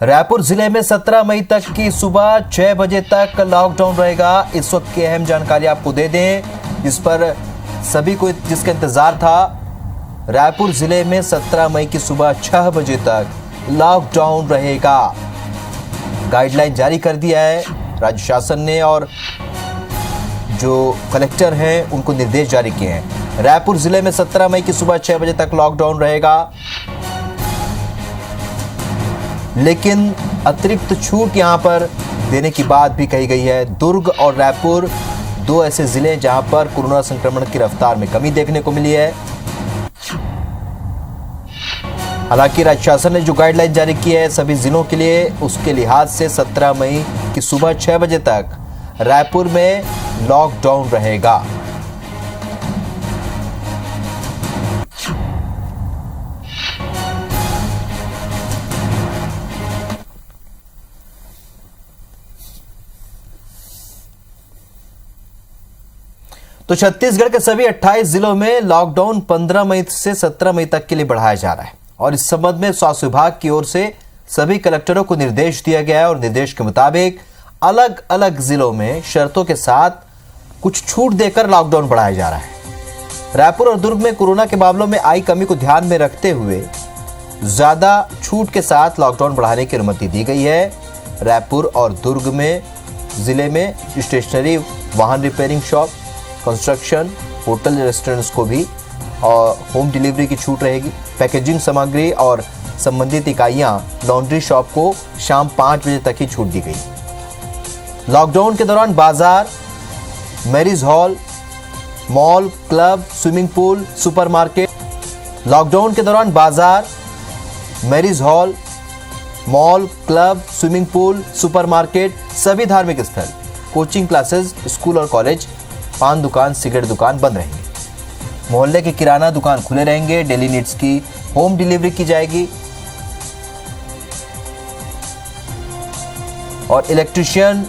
रायपुर जिले में 17 मई तक की सुबह 6 बजे तक लॉकडाउन रहेगा। इस वक्त की अहम जानकारी आपको दे दें, जिस पर सभी को जिसका इंतजार था। रायपुर जिले में 17 मई की सुबह 6 बजे तक लॉकडाउन रहेगा। गाइडलाइन जारी कर दिया है राज्य शासन ने और जो कलेक्टर हैं उनको निर्देश जारी किए हैं। रायपुर जिले में 17 मई की सुबह 6 बजे तक लॉकडाउन रहेगा, लेकिन अतिरिक्त छूट यहां पर देने की बात भी कही गई है। दुर्ग और रायपुर दो ऐसे जिले जहां पर कोरोना संक्रमण की रफ्तार में कमी देखने को मिली है। हालांकि राज्य शासन ने जो गाइडलाइन जारी की है सभी जिलों के लिए, उसके लिहाज से 17 मई की सुबह 6 बजे तक रायपुर में लॉकडाउन रहेगा। तो छत्तीसगढ़ के सभी 28 जिलों में लॉकडाउन 15 मई से 17 मई तक के लिए बढ़ाया जा रहा है और इस संबंध में स्वास्थ्य विभाग की ओर से सभी कलेक्टरों को निर्देश दिया गया है और निर्देश के मुताबिक अलग अलग जिलों में शर्तों के साथ कुछ छूट देकर लॉकडाउन बढ़ाया जा रहा है। रायपुर और दुर्ग में कोरोना के मामलों में आई कमी को ध्यान में रखते हुए ज्यादा छूट के साथ लॉकडाउन बढ़ाने की अनुमति दी गई है। रायपुर और दुर्ग में जिले में स्टेशनरी, वाहन repairing shop, construction, hotel, restaurants को भी और होम डिलीवरी की छूट रहेगी। पैकेजिंग सामग्री और संबंधित इकाइयां, लॉन्ड्री शॉप को शाम 5 बजे तक ही छूट दी गई। लॉकडाउन के दौरान बाजार, marriage hall, mall, club, swimming pool, supermarket. Lockdown के दौरान बाजार, marriage hall, mall, club, swimming pool, supermarket, सभी धार्मिक स्थल, कोचिंग क्लासेस, स्कूल और कॉलेज, पान दुकान, सिगरेट दुकान बंद रहेंगे। मोहल्ले के किराना दुकान खुले रहेंगे। डेली नीड्स की होम डिलीवरी की जाएगी और इलेक्ट्रिशियन,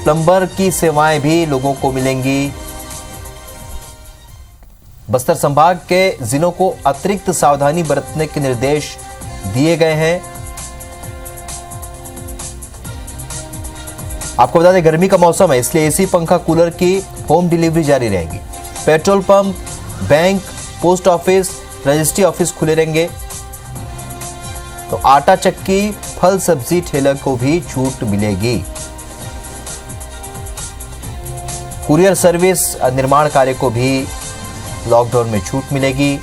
प्लम्बर की सेवाएं भी लोगों को मिलेंगी। बस्तर संभाग के जिलों को अतिरिक्त सावधानी बरतने के निर्देश दिए गए हैं। आपको बता दें गर्मी का मौसम है, इसलिए एसी, पंखा, कूलर की होम डिलीवरी जारी रहेगी। Petrol pump, bank, post office, registry office खुले रहेंगे। तो आटा चक्की, फल सब्जी ठेला को भी छूट मिलेगी। कुरियर सर्विस, निर्माण कार्य को भी लॉकडाउन में छूट मिलेगी।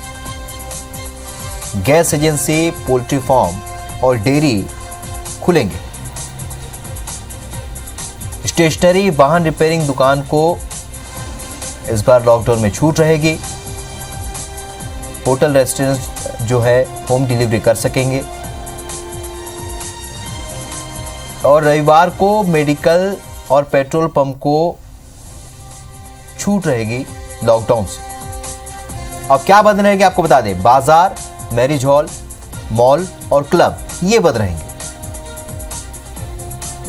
गैस एजेंसी, पोल्ट्री फार्म और डेयरी खुलेंगे। स्टेशनरी, वाहन रिपेयरिंग दुकान को इस बार लॉकडाउन में छूट रहेगी। होटल, रेस्टोरेंट जो है होम डिलीवरी कर सकेंगे और रविवार को मेडिकल और पेट्रोल पंप को छूट रहेगी लॉकडाउन से। अब क्या बंद रहेंगे आपको बता दें, बाजार, मैरिज हॉल, मॉल और क्लब ये बंद रहेंगे।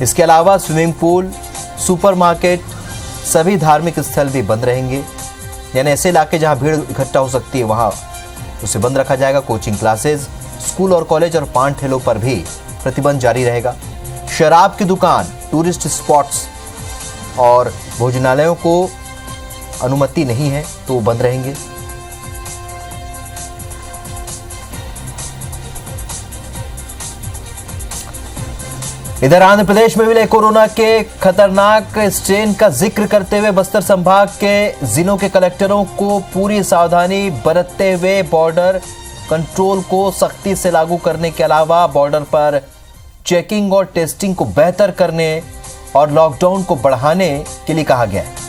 इसके अलावा स्विमिंग पूल, सुपरमार्केट, सभी धार्मिक स्थल भी बंद रहेंगे। यानी ऐसे इलाके जहां भीड़ इकट्ठा हो सकती है वहां उसे बंद रखा जाएगा। कोचिंग क्लासेस, स्कूल और कॉलेज और पान ठेलों पर भी प्रतिबंध जारी रहेगा। शराब की दुकान, टूरिस्ट स्पॉट्स और भोजनालयों को अनुमति नहीं है तो वो बंद रहेंगे। इधर आंध्र प्रदेश में मिले कोरोना के खतरनाक स्ट्रेन का जिक्र करते हुए बस्तर संभाग के जिलों के कलेक्टरों को पूरी सावधानी बरतते हुए बॉर्डर कंट्रोल को सख्ती से लागू करने के अलावा बॉर्डर पर चेकिंग और टेस्टिंग को बेहतर करने और लॉकडाउन को बढ़ाने के लिए कहा गया है।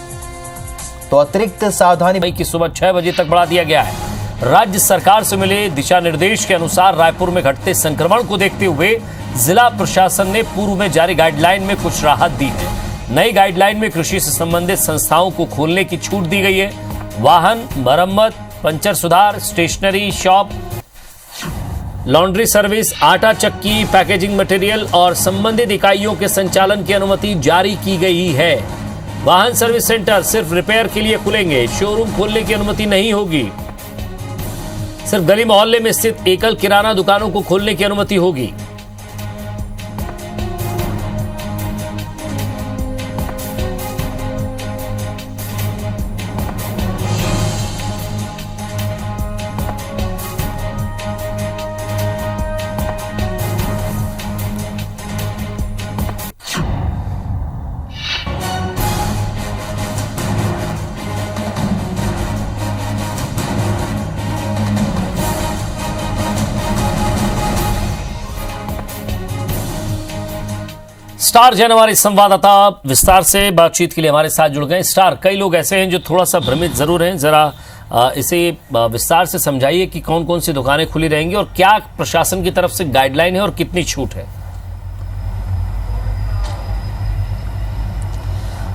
तो अतिरिक्त सावधानी मई की सुबह 6 बजे तक बढ़ा दिया गया है। राज्य सरकार से मिले दिशा निर्देश के अनुसार रायपुर में घटते संक्रमण को देखते हुए जिला प्रशासन ने पूर्व में जारी गाइडलाइन में कुछ राहत दी है। नई गाइडलाइन में कृषि से संबंधित संस्थाओं को खोलने की छूट दी गई है। वाहन मरम्मत, पंचर सुधार, स्टेशनरी शॉप, लॉन्ड्री सर्विस, आटा चक्की, पैकेजिंग मटेरियल और संबंधित इकाइयों के संचालन की अनुमति जारी की गई है। वाहन सर्विस सेंटर सिर्फ रिपेयर के लिए खुलेंगे। शोरूम खोलने की अनुमति नहीं होगी। सिर्फ गली मोहल्ले में स्थित एकल किराना दुकानों को खोलने की अनुमति होगी। स्टार जैन हमारे संवाददाता विस्तार से बातचीत के लिए हमारे साथ जुड़ गए। स्टार, कई लोग ऐसे हैं जो थोड़ा सा भ्रमित जरूर हैं, जरा इसे विस्तार से समझाइए कि कौन कौन सी दुकानें खुली रहेंगी और क्या प्रशासन की तरफ से गाइडलाइन है और कितनी छूट है।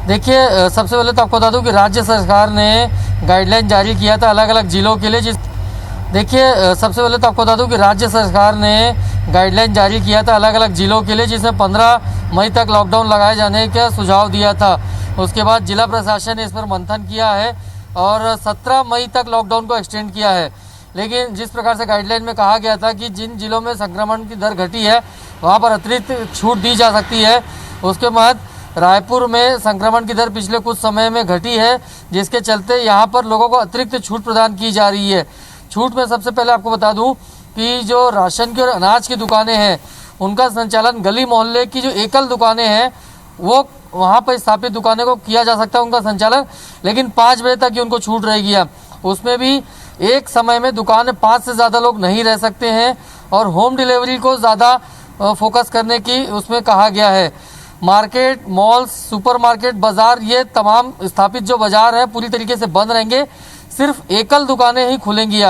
देखिए, सबसे पहले तो आपको बता दूं कि राज्य सरकार ने गाइडलाइन जारी किया था अलग अलग जिलों के लिए। सबसे पहले तो आपको बता दूं कि राज्य सरकार ने गाइडलाइन जारी किया था अलग अलग जिलों के लिए, जिसमें 15 मई तक लॉकडाउन लगाए जाने का सुझाव दिया था। उसके बाद जिला प्रशासन ने इस पर मंथन किया है और 17 मई तक लॉकडाउन को एक्सटेंड किया है। लेकिन जिस प्रकार से गाइडलाइन में कहा गया था कि जिन जिलों में संक्रमण की दर घटी है वहाँ पर अतिरिक्त छूट दी जा सकती है, उसके बाद रायपुर में संक्रमण की दर पिछले कुछ समय में घटी है, जिसके चलते यहाँ पर लोगों को अतिरिक्त छूट प्रदान की जा रही है। छूट में सबसे पहले आपको बता दूं कि जो राशन की और अनाज की दुकानें हैं उनका संचालन गली मोहल्ले की जो एकल दुकानें हैं वो वहाँ पर स्थापित दुकानें को किया जा सकता है उनका संचालन, लेकिन 5 बजे तक ही उनको छूट रहेगी। उसमें भी एक समय में दुकान 5 से ज़्यादा लोग नहीं रह सकते हैं और होम डिलीवरी को ज़्यादा फोकस करने की उसमें कहा गया है। मार्केट, मॉल्स, सुपरमार्केट, बाजार, ये तमाम स्थापित जो बाजार है पूरी तरीके से बंद रहेंगे, सिर्फ एकल दुकानें ही खुलेंगी।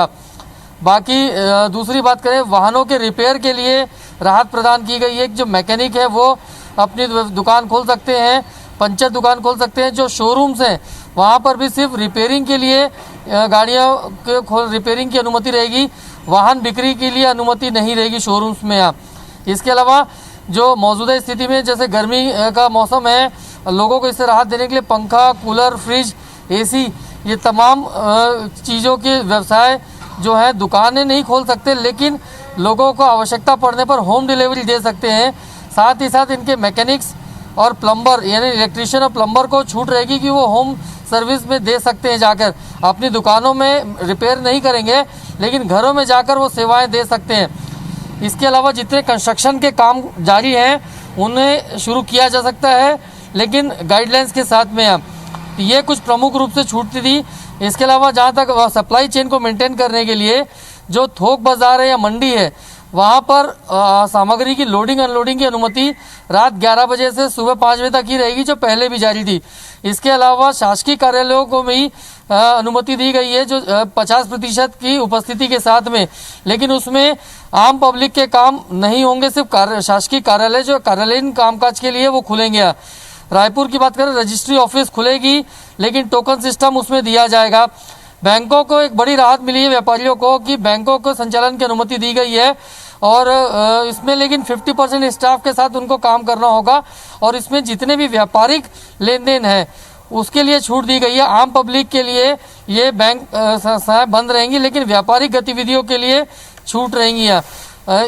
बाकी दूसरी बात करें, वाहनों के रिपेयर के लिए राहत प्रदान की गई है। जो मैकेनिक है वो अपनी दुकान खोल सकते हैं, पंचर दुकान खोल सकते हैं। जो शोरूम्स हैं वहाँ पर भी सिर्फ रिपेयरिंग के लिए गाड़ियों के रिपेयरिंग की अनुमति रहेगी, वाहन बिक्री के लिए अनुमति नहीं रहेगी शोरूम्स में। इसके अलावा जो मौजूदा स्थिति में जैसे गर्मी का मौसम है, लोगों को इससे राहत देने के लिए पंखा, कूलर, फ्रिज, एसी, ये तमाम चीज़ों के व्यवसाय जो है दुकानें नहीं खोल सकते, लेकिन लोगों को आवश्यकता पड़ने पर होम डिलीवरी दे सकते हैं। साथ ही साथ इनके मैकेनिक्स और प्लम्बर यानी इलेक्ट्रीशियन और प्लम्बर को छूट रहेगी कि वो होम सर्विस में दे सकते हैं, जाकर अपनी दुकानों में रिपेयर नहीं करेंगे लेकिन घरों में जाकर वो सेवाएं दे सकते हैं। इसके अलावा जितने कंस्ट्रक्शन के काम जारी हैं उन्हें शुरू किया जा सकता है, लेकिन गाइडलाइंस के साथ में। ये कुछ प्रमुख रूप से छूट थी। इसके अलावा जहाँ तक सप्लाई चेन को मेंटेन करने के लिए जो थोक बाजार है या मंडी है वहाँ पर सामग्री की लोडिंग अनलोडिंग की अनुमति रात 11 बजे से सुबह 5 बजे तक ही रहेगी, जो पहले भी जारी थी। इसके अलावा शासकीय कार्यालयों को भी अनुमति दी गई है, जो 50% की उपस्थिति के साथ में, लेकिन उसमें आम पब्लिक के काम नहीं होंगे, सिर्फ शासकीय कार्यालय जो कार्यालयीन कामकाज के लिए वो खुलेंगे। रायपुर की बात करें, रजिस्ट्री ऑफिस खुलेगी लेकिन टोकन सिस्टम उसमें दिया जाएगा। बैंकों को एक बड़ी राहत मिली है व्यापारियों को कि बैंकों को संचालन की अनुमति दी गई है और इसमें लेकिन 50% स्टाफ के साथ उनको काम करना होगा और इसमें जितने भी व्यापारिक लेन देन है उसके लिए छूट दी गई है। आम पब्लिक के लिए ये बैंक संस्थाएं बंद रहेंगी लेकिन व्यापारिक गतिविधियों के लिए छूट रहेंगी।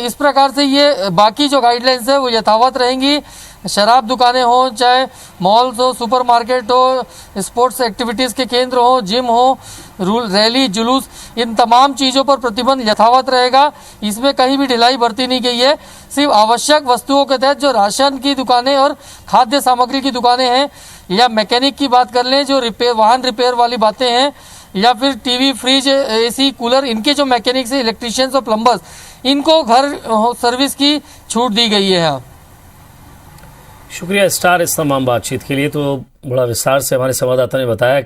इस प्रकार से ये बाकी जो गाइडलाइंस है वो यथावत रहेंगी। शराब दुकानें हो, चाहे मॉल्स हो, सुपरमार्केट हो, स्पोर्ट्स एक्टिविटीज़ के केंद्र हो, जिम हो, रैली, जुलूस, इन तमाम चीज़ों पर प्रतिबंध यथावत रहेगा। इसमें कहीं भी ढिलाई बरती नहीं गई है। सिर्फ आवश्यक वस्तुओं के तहत जो राशन की दुकानें और खाद्य सामग्री की दुकानें हैं या मैकेनिक की बात कर लें, जो रिपेयर वाहन रिपेयर वाली बातें हैं, या फिर टीवी, फ्रिज, एसी, कूलर, इनके जो मैकेनिक्स हैं, इलेक्ट्रीशियंस और प्लम्बर्स, इनको घर सर्विस की छूट दी गई है। शुक्रिया स्टार इस तमाम बातचीत के लिए। तो बड़ा विस्तार से हमारे संवाददाता ने बताया कि